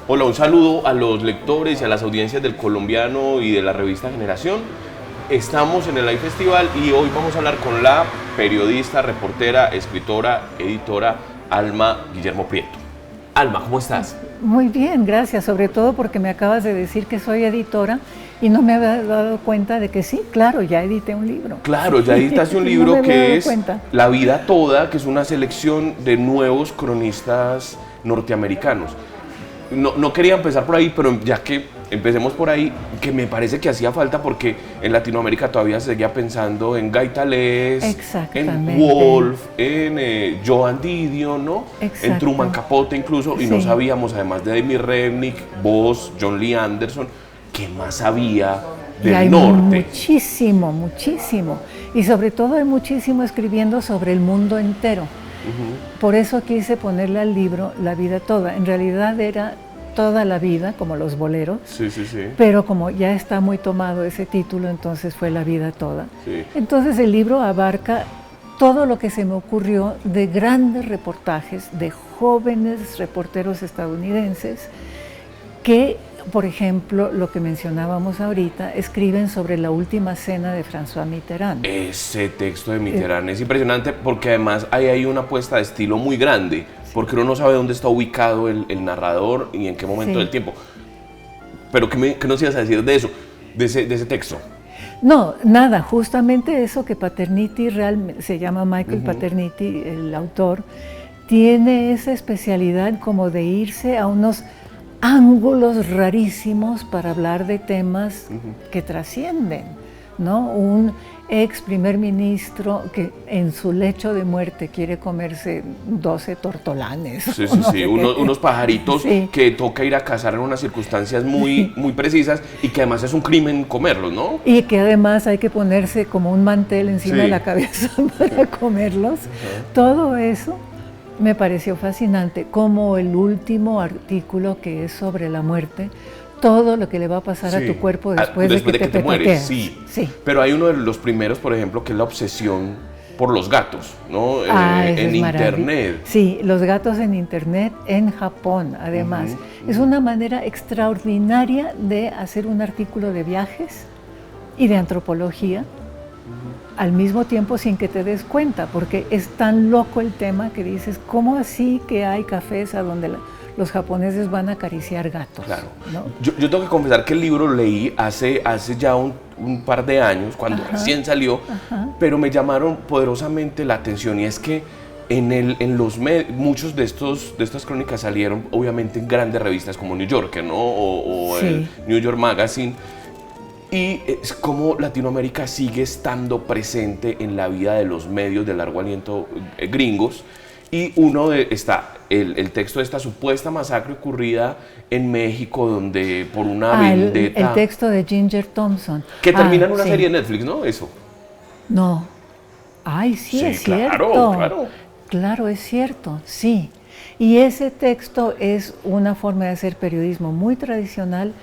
Hola, un saludo a los lectores y a las audiencias del Colombiano y de la revista Generación. Estamos en el Live Festival y hoy vamos a hablar con la periodista, reportera, escritora, editora Alma Guillermo Prieto. Alma, ¿cómo estás? Muy bien, gracias, sobre todo porque me acabas de decir que soy editora y no me había dado cuenta de que sí, claro, ya edité un libro. Claro, ya editaste un libro no que es cuenta. La vida toda, que es una selección de nuevos cronistas norteamericanos. No quería empezar por ahí, pero ya que empecemos por ahí, que me parece que hacía falta porque en Latinoamérica todavía se seguía pensando en Gaitalés, en Woolf, en Joan Didion, ¿no? En Truman Capote incluso, y no sabíamos, además de Amy Remnick, vos, John Lee Anderson, ¿qué más había del norte? Muchísimo, muchísimo. Y sobre todo hay muchísimo escribiendo sobre el mundo entero. Por eso quise ponerle al libro La vida toda. En realidad era toda la vida, como los boleros. Sí. Pero como ya está muy tomado ese título, entonces fue La vida toda. Sí. Entonces el libro abarca todo lo que se me ocurrió de grandes reportajes de jóvenes reporteros estadounidenses que, por ejemplo, lo que mencionábamos ahorita, escriben sobre la última cena de François Mitterrand. Ese texto de Mitterrand es impresionante porque además ahí hay una apuesta de estilo muy grande, porque uno no sabe dónde está ubicado el narrador y en qué momento del tiempo. Pero ¿qué nos ibas a decir de eso, de ese texto? No, nada, justamente eso que Paterniti, se llama Michael Paterniti, el autor, tiene esa especialidad como de irse a unos ángulos rarísimos para hablar de temas que trascienden, ¿no? Un ex primer ministro que en su lecho de muerte quiere comerse 12 tortolanes. Sí, unos pajaritos que toca ir a cazar en unas circunstancias muy precisas y que además es un crimen comerlos, ¿no? Y que además hay que ponerse como un mantel encima de la cabeza para comerlos. Todo eso me pareció fascinante, como el último artículo que es sobre la muerte, todo lo que le va a pasar a tu cuerpo después de que te mueres. Sí. Pero hay uno de los primeros, por ejemplo, que es la obsesión por los gatos, ¿no? En internet. Sí, los gatos en internet en Japón, además. Es una manera extraordinaria de hacer un artículo de viajes y de antropología, al mismo tiempo sin que te des cuenta, porque es tan loco el tema que dices, ¿cómo así que hay cafés a donde los japoneses van a acariciar gatos? Claro. ¿No? Yo tengo que confesar que el libro lo leí hace ya un par de años, cuando recién salió, pero me llamaron poderosamente la atención, y es que muchos de estas crónicas salieron obviamente en grandes revistas como New Yorker, ¿no? O el New York Magazine. Y es como Latinoamérica sigue estando presente en la vida de los medios de largo aliento gringos. Y está el texto de esta supuesta masacre ocurrida en México, donde por una vendetta... El texto de Ginger Thompson. Que termina en una serie de Netflix, ¿no? Eso. No. Ay, sí, es cierto. Claro, es cierto, sí. Y ese texto es una forma de hacer periodismo muy tradicional,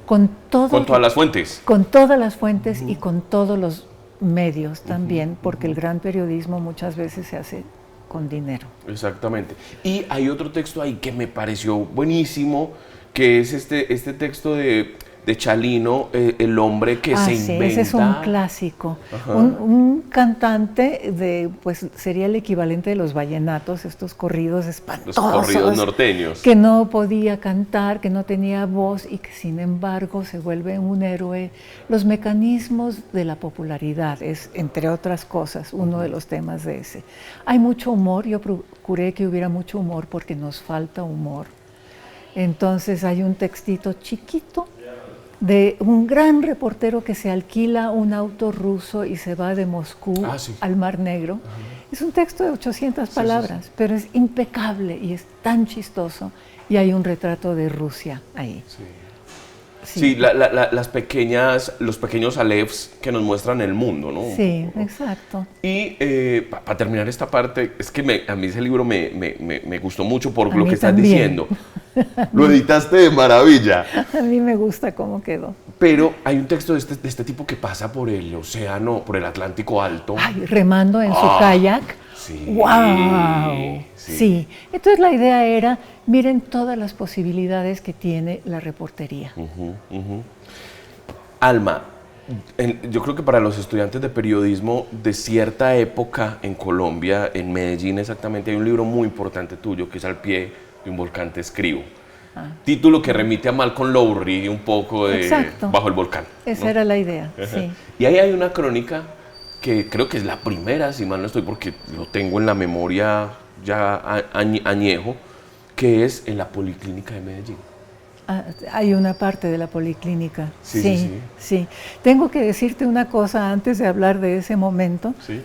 con todas las fuentes. Con todas las fuentes y con todos los medios también, porque el gran periodismo muchas veces se hace con dinero. Exactamente. Y hay otro texto ahí que me pareció buenísimo, que es este texto de Chalino, El hombre que se inventa. Ese es un clásico. Un cantante pues sería el equivalente de los vallenatos, estos corridos espantosos. Los corridos norteños. Que no podía cantar, que no tenía voz y que sin embargo se vuelve un héroe. Los mecanismos de la popularidad es, entre otras cosas, uno de los temas de ese. Hay mucho humor, yo procuré que hubiera mucho humor porque nos falta humor. Entonces hay un textito chiquito de un gran reportero que se alquila un auto ruso y se va de Moscú al Mar Negro. Es un texto de 800 palabras, pero es impecable y es tan chistoso. Y hay un retrato de Rusia ahí. Sí, los pequeños alefs que nos muestran el mundo, ¿no? Sí, exacto. Y para terminar esta parte, es que a mí ese libro me gustó mucho por lo que estás diciendo. Lo editaste de maravilla. A mí me gusta cómo quedó. Pero hay un texto de este tipo que pasa por el océano, por el Atlántico alto. Remando en su kayak. Sí. ¡Wow! Sí. Sí. Entonces la idea era, miren todas las posibilidades que tiene la reportería. Alma, yo creo que para los estudiantes de periodismo de cierta época en Colombia, en Medellín exactamente, hay un libro muy importante tuyo que es Al pie de un volcán te escribo. Título que remite a Malcolm Lowry un poco de Exacto. Bajo el volcán. Esa ¿no? era la idea, sí. Y ahí hay una crónica que creo que es la primera, si mal no estoy, porque lo tengo en la memoria ya añejo, que es en la Policlínica de Medellín. Hay una parte de la policlínica. Sí, Sí, sí, sí. sí. Tengo que decirte una cosa antes de hablar de ese momento, Sí.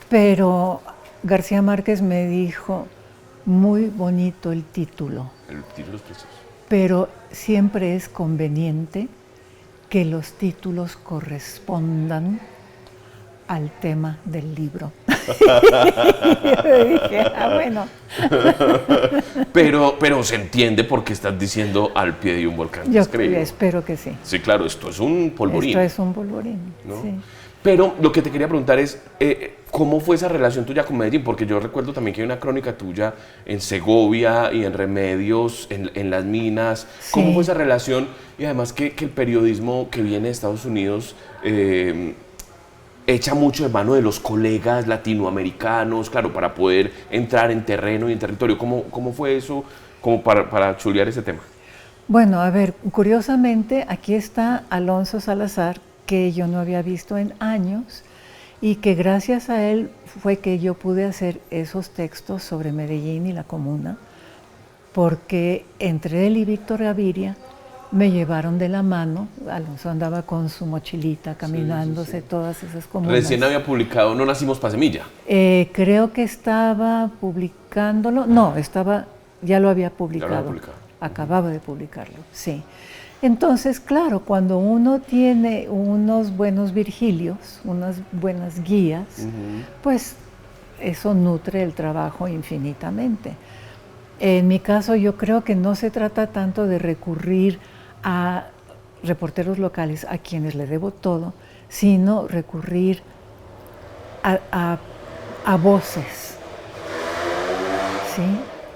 pero García Márquez me dijo, muy bonito el título, El título es precioso. pero siempre es conveniente que los títulos correspondan al tema del libro. Yo dije, bueno. Pero se entiende por qué estás diciendo Al pie de un volcán. Yo escribo. espero que sí. Sí, claro, esto es un polvorín. Esto es un polvorín, ¿no? sí. Pero lo que te quería preguntar es, ¿cómo fue esa relación tuya con Medellín? Porque yo recuerdo también que hay una crónica tuya en Segovia y en Remedios, en las minas. Sí. ¿Cómo fue esa relación? Y además que el periodismo que viene de Estados Unidos echa mucho de mano de los colegas latinoamericanos, claro, para poder entrar en terreno y en territorio. ¿Cómo fue eso como para chulear ese tema? Bueno, a ver, curiosamente aquí está Alonso Salazar, que yo no había visto en años y que gracias a él fue que yo pude hacer esos textos sobre Medellín y la comuna, porque entre él y Víctor Gaviria me llevaron de la mano. Alonso andaba con su mochilita caminándose todas esas comunas. Recién había publicado No nacimos pa' semilla. Creo que estaba publicándolo, no, ya lo había publicado. Ya lo había publicado. Acababa de publicarlo, sí. Entonces, claro, cuando uno tiene unos buenos Virgilios, unas buenas guías, pues eso nutre el trabajo infinitamente. En mi caso, yo creo que no se trata tanto de recurrir a reporteros locales a quienes le debo todo, sino recurrir a voces, ¿sí?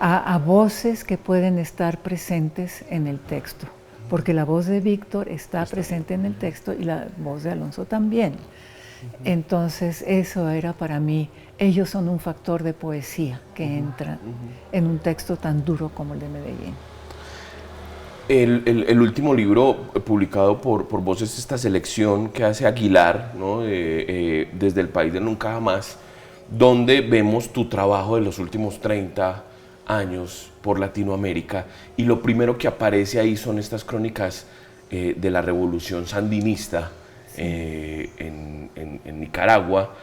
A voces que pueden estar presentes en el texto, porque la voz de Víctor está presente en el texto y la voz de Alonso también. Entonces eso era para mí, ellos son un factor de poesía que entra en un texto tan duro como el de Medellín. El último libro publicado por vos es esta selección que hace Aguilar, ¿no? Desde el país de nunca jamás, donde vemos tu trabajo de los últimos 30 años por Latinoamérica, y lo primero que aparece ahí son estas crónicas de la revolución sandinista en Nicaragua,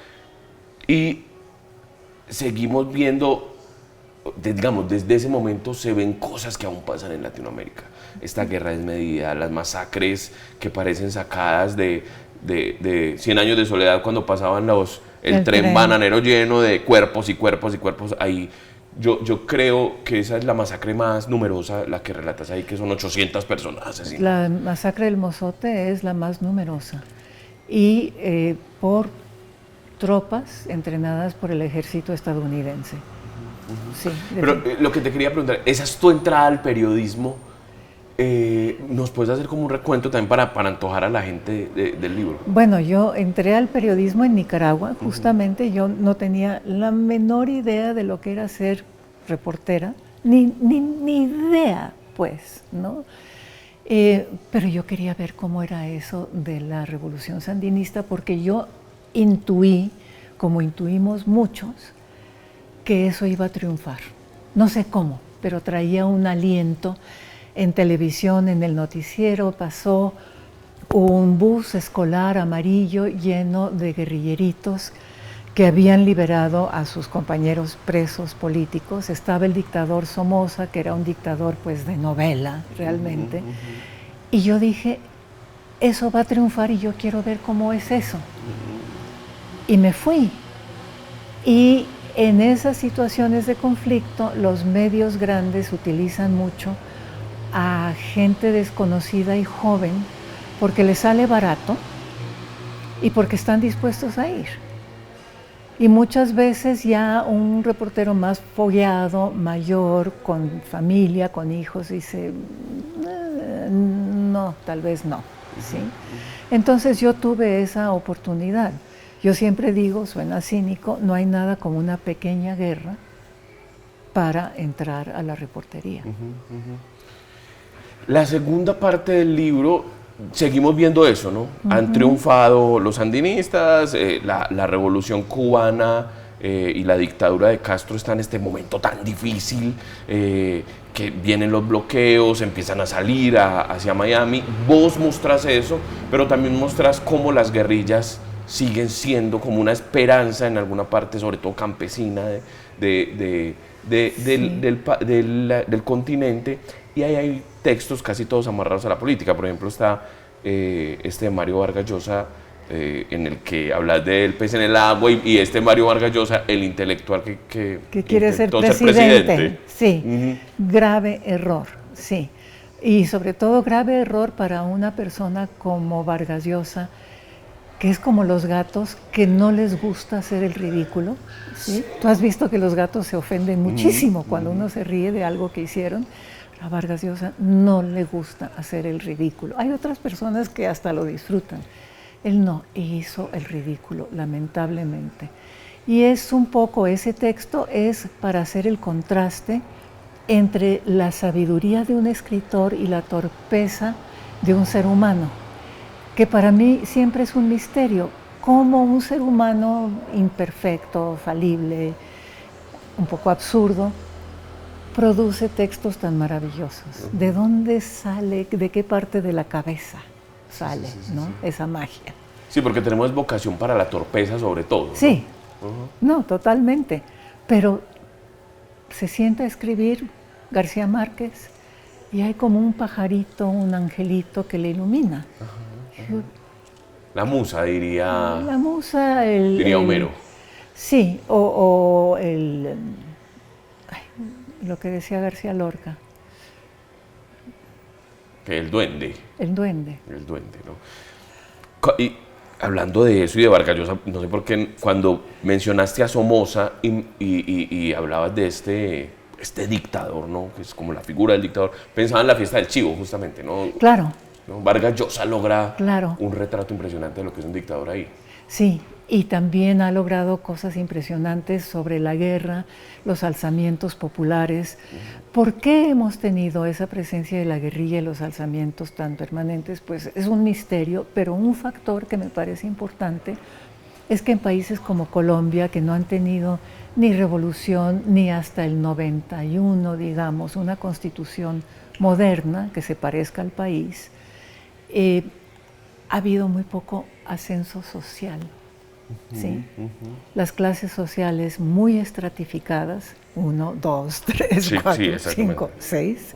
y seguimos viendo, digamos, desde ese momento se ven cosas que aún pasan en Latinoamérica. Esta guerra desmedida, las masacres que parecen sacadas de 100 años de soledad, cuando pasaban el tren bananero lleno de cuerpos y cuerpos y cuerpos. Ahí yo creo que esa es la masacre más numerosa, la que relatas ahí, que son 800 personas asesinadas. La masacre del Mozote es la más numerosa, y por tropas entrenadas por el ejército estadounidense. Sí, pero lo que te quería preguntar, esa es tu entrada al periodismo. ¿Nos puedes hacer como un recuento también para antojar a la gente del libro? Bueno, yo entré al periodismo en Nicaragua, justamente. Yo no tenía la menor idea de lo que era ser reportera, ni idea, pues, ¿no? Pero yo quería ver cómo era eso de la revolución sandinista, porque yo intuí, como intuimos muchos, que eso iba a triunfar. No sé cómo, pero traía un aliento. En televisión, en el noticiero, pasó un bus escolar amarillo lleno de guerrilleritos que habían liberado a sus compañeros presos políticos. Estaba el dictador Somoza, que era un dictador pues de novela, realmente. Y yo dije, eso va a triunfar y yo quiero ver cómo es eso. Y me fui. Y en esas situaciones de conflicto, los medios grandes utilizan mucho a gente desconocida y joven porque les sale barato y porque están dispuestos a ir. Y muchas veces ya un reportero más fogueado, mayor, con familia, con hijos, dice, no, tal vez no, ¿sí? Entonces yo tuve esa oportunidad. Yo siempre digo, suena cínico, no hay nada como una pequeña guerra para entrar a la reportería. La segunda parte del libro, seguimos viendo eso, ¿no? Han triunfado los sandinistas, la revolución cubana y la dictadura de Castro está en este momento tan difícil, que vienen los bloqueos, empiezan a salir hacia Miami. Vos mostrás eso, pero también mostrás cómo las guerrillas siguen siendo como una esperanza en alguna parte, sobre todo campesina, del continente, y ahí hay textos casi todos amarrados a la política. Por ejemplo, está este Mario Vargas Llosa, en el que hablas del pez en el agua, y este Mario Vargas Llosa, el intelectual que quiere ser presidente. Sí, grave error, sí. Y sobre todo grave error para una persona como Vargas Llosa, que es como los gatos, que no les gusta hacer el ridículo, ¿sí? Tú has visto que los gatos se ofenden muchísimo cuando uno se ríe de algo que hicieron. A Vargas Llosa no le gusta hacer el ridículo. Hay otras personas que hasta lo disfrutan. Él no, hizo el ridículo, lamentablemente. Y es un poco, ese texto es para hacer el contraste entre la sabiduría de un escritor y la torpeza de un ser humano, que para mí siempre es un misterio, cómo un ser humano imperfecto, falible, un poco absurdo, produce textos tan maravillosos. ¿De dónde sale, de qué parte de la cabeza sale, ¿no? Esa magia? Sí, porque tenemos vocación para la torpeza sobre todo, ¿no? Sí, no, totalmente. Pero se sienta a escribir García Márquez y hay como un pajarito, un angelito que le ilumina. La musa, diría. La musa, diría Homero. Sí, lo que decía García Lorca. Que el duende. El duende. El duende, ¿no? Y hablando de eso y de Vargas Llosa, no sé por qué, cuando mencionaste a Somoza y hablabas de este dictador, ¿no? Que es como la figura del dictador, pensaba en la fiesta del chivo, justamente, ¿no? Claro. ¿No? Vargas Llosa logra claro. un retrato impresionante de lo que es un dictador ahí. Sí, y también ha logrado cosas impresionantes sobre la guerra, los alzamientos populares. ¿Por qué hemos tenido esa presencia de la guerrilla y los alzamientos tan permanentes? Pues es un misterio, pero un factor que me parece importante es que en países como Colombia, que no han tenido ni revolución ni hasta el 91, digamos, una constitución moderna que se parezca al país, ha habido muy poco ascenso social. ¿Sí? Las clases sociales muy estratificadas, 1, 2, 3, 4, 5, 6,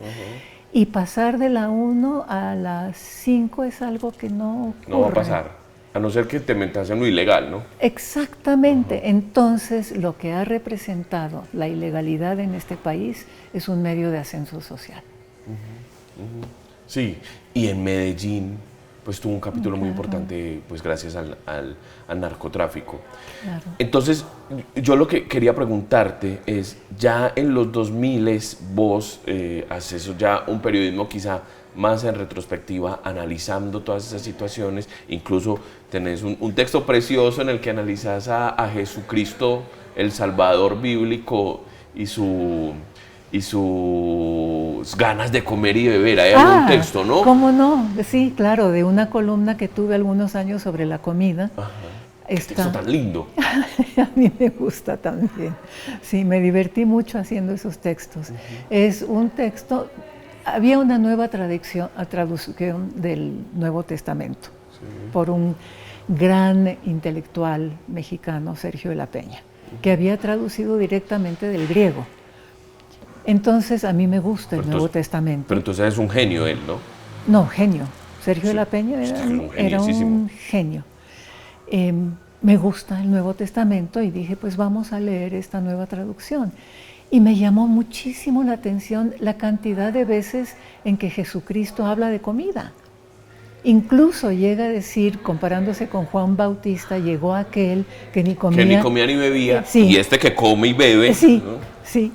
y pasar de la 1 a la 5 es algo que no ocurre. No va a pasar, a no ser que te metas en lo ilegal, ¿no? Exactamente. Entonces, lo que ha representado la ilegalidad en este país es un medio de ascenso social. Sí, y en Medellín pues tuvo un capítulo muy importante, pues gracias al narcotráfico. Claro. Entonces, yo lo que quería preguntarte es, ya en los 2000 vos haces eso, ya un periodismo quizá más en retrospectiva, analizando todas esas situaciones, incluso tenés un texto precioso en el que analizás a Jesucristo, el Salvador bíblico, y sus ganas de comer y beber. Hay algún texto, ¿no? ¿Cómo no? Sí, claro, de una columna que tuve algunos años sobre la comida. Ajá. Qué texto tan lindo. A mí me gusta también. Sí, me divertí mucho haciendo esos textos. Es un texto, había una nueva traducción del Nuevo Testamento por un gran intelectual mexicano, Sergio de la Peña, que había traducido directamente del griego. Entonces, a mí me gusta el Nuevo Testamento. Pero entonces es un genio él, ¿no? No, genio. Sergio de la Peña era un genio. Me gusta el Nuevo Testamento y dije, pues vamos a leer esta nueva traducción. Y me llamó muchísimo la atención la cantidad de veces en que Jesucristo habla de comida. Incluso llega a decir, comparándose con Juan Bautista, llegó aquel que ni comía ni bebía, sí, y este que come y bebe. sí, ¿no? sí.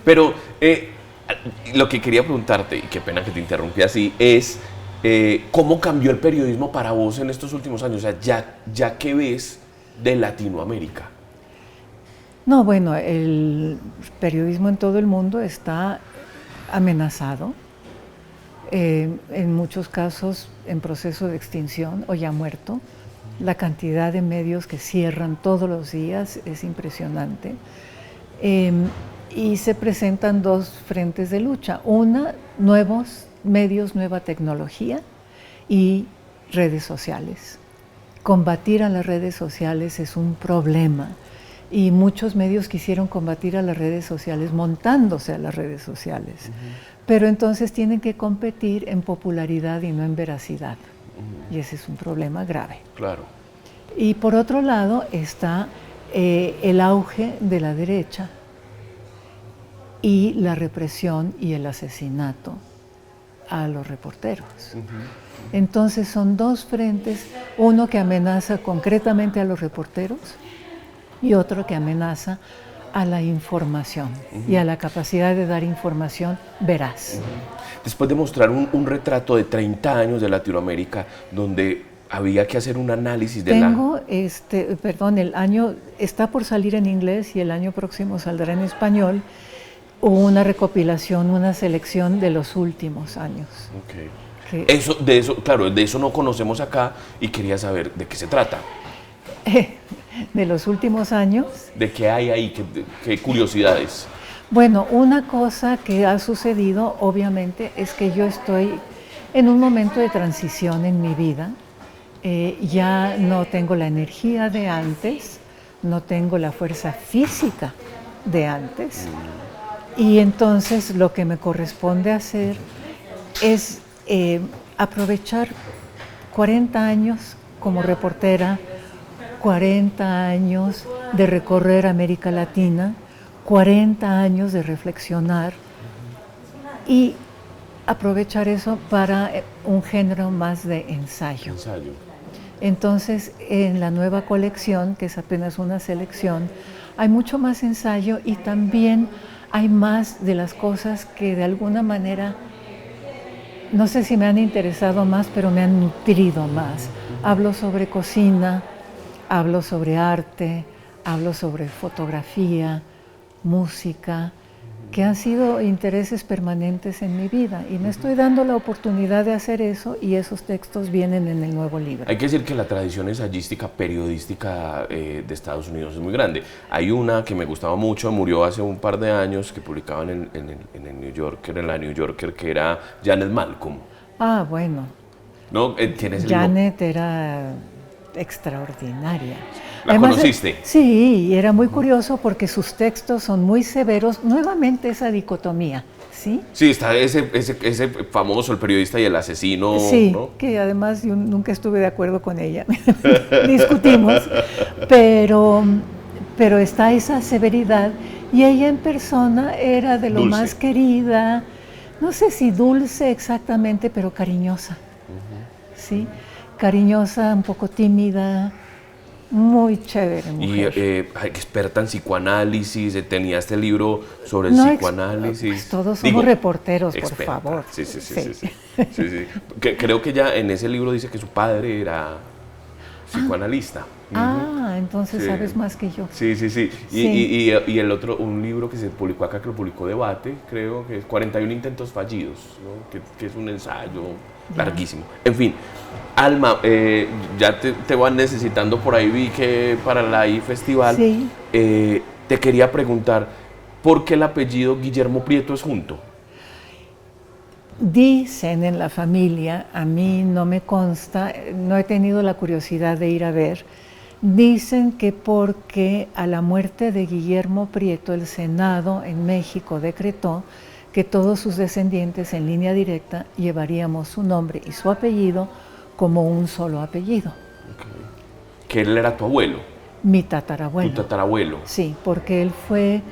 Pero lo que quería preguntarte, y qué pena que te interrumpí así, es ¿cómo cambió el periodismo para vos en estos últimos años? O sea, ya ¿qué ves de Latinoamérica? No, bueno, el periodismo en todo el mundo está amenazado, en muchos casos en proceso de extinción o ya muerto. La cantidad de medios que cierran todos los días es impresionante. Y se presentan dos frentes de lucha. Una, nuevos medios, nueva tecnología y redes sociales. Combatir a las redes sociales es un problema y muchos medios quisieron combatir a las redes sociales montándose a las redes sociales. Pero entonces tienen que competir en popularidad y no en veracidad. Y ese es un problema grave. Claro. Y por otro lado está el auge de la derecha y la represión y el asesinato a los reporteros. Entonces son dos frentes, uno que amenaza concretamente a los reporteros y otro que amenaza a la información y a la capacidad de dar información veraz. Después de mostrar un retrato de 30 años de Latinoamérica, donde había que hacer un análisis de Tengo, perdón, el año está por salir en inglés y el año próximo saldrá en español, una recopilación, una selección de los últimos años. Okay. Claro, de eso no conocemos acá y quería saber de qué se trata. De los últimos años. ¿De qué hay ahí? ¿Qué curiosidades? Bueno, una cosa que ha sucedido, obviamente, es que yo estoy en un momento de transición en mi vida. Ya no tengo la energía de antes, no tengo la fuerza física de antes. Y entonces lo que me corresponde hacer es aprovechar 40 años como reportera, 40 años de recorrer América Latina, 40 años de reflexionar y aprovechar eso para un género más de ensayo. Entonces, en la nueva colección, que es apenas una selección, hay mucho más ensayo y también hay más de las cosas que de alguna manera, no sé si me han interesado más, pero me han nutrido más. Hablo sobre cocina, hablo sobre arte, hablo sobre fotografía, música, que han sido intereses permanentes en mi vida y me estoy dando la oportunidad de hacer eso y esos textos vienen en el nuevo libro. Hay que decir que la tradición ensayística periodística de Estados Unidos es muy grande. Hay una que me gustaba mucho, murió hace un par de años, que publicaban en el New Yorker, en la New Yorker, que era Janet Malcolm. Ah, bueno. ¿No? ¿Quién es el Janet era extraordinaria. ¿La Además, conociste? Sí, y era muy curioso porque sus textos son muy severos, nuevamente esa dicotomía, ¿sí? Sí, está ese famoso, el periodista y el asesino, sí, ¿no? Que además yo nunca estuve de acuerdo con ella, discutimos, pero está esa severidad y ella en persona era de lo dulce. más querida, no sé si dulce exactamente, pero cariñosa, ¿sí? Cariñosa, un poco tímida, muy chévere mujer. Y experta en psicoanálisis, tenía este libro sobre el psicoanálisis. Pues todos somos reporteros, experta. por favor. Sí. Creo que ya en ese libro dice que su padre era psicoanalista. Entonces sabes más que yo. Sí. Y el otro, un libro que se publicó acá, que lo publicó Debate, creo que es 41 intentos fallidos, ¿no? que es un ensayo larguísimo. En fin, Alma, ya te van necesitando por ahí, vi que para la iFestival. Sí. Te quería preguntar, ¿por qué el apellido Guillermo Prieto es junto? Dicen en la familia, a mí no me consta, no he tenido la curiosidad de ir a ver, dicen que porque a la muerte de Guillermo Prieto el Senado en México decretó que todos sus descendientes en línea directa llevaríamos su nombre y su apellido como un solo apellido. Okay. ¿Que él era tu abuelo? Mi tatarabuelo. ¿Tu tatarabuelo? Sí, porque él fue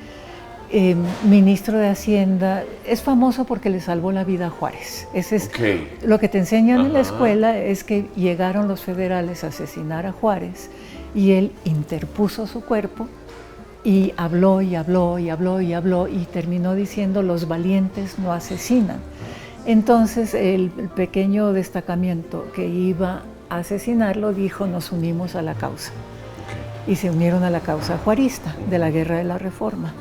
ministro de Hacienda. Es famoso porque le salvó la vida a Juárez. Ese es lo que te enseñan en la escuela, es que llegaron los federales a asesinar a Juárez y él interpuso su cuerpo y habló y habló y habló y habló y terminó diciendo: los valientes no asesinan. Entonces el pequeño destacamento que iba a asesinarlo dijo: nos unimos a la causa. Y se unieron a la causa juarista de la Guerra de la Reforma.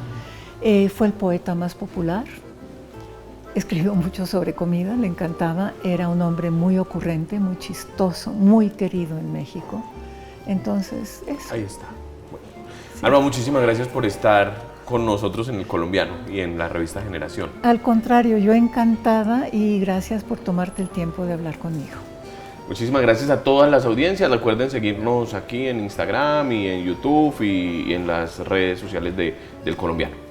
Fue el poeta más popular, escribió mucho sobre comida, le encantaba, era un hombre muy ocurrente, muy chistoso, muy querido en México. Entonces, eso. Ahí está. Bueno. Sí. Alma, muchísimas gracias por estar con nosotros en El Colombiano y en la revista Generación. Al contrario, yo encantada, y gracias por tomarte el tiempo de hablar conmigo. Muchísimas gracias a todas las audiencias. Recuerden seguirnos aquí en Instagram y en YouTube y en las redes sociales del Colombiano.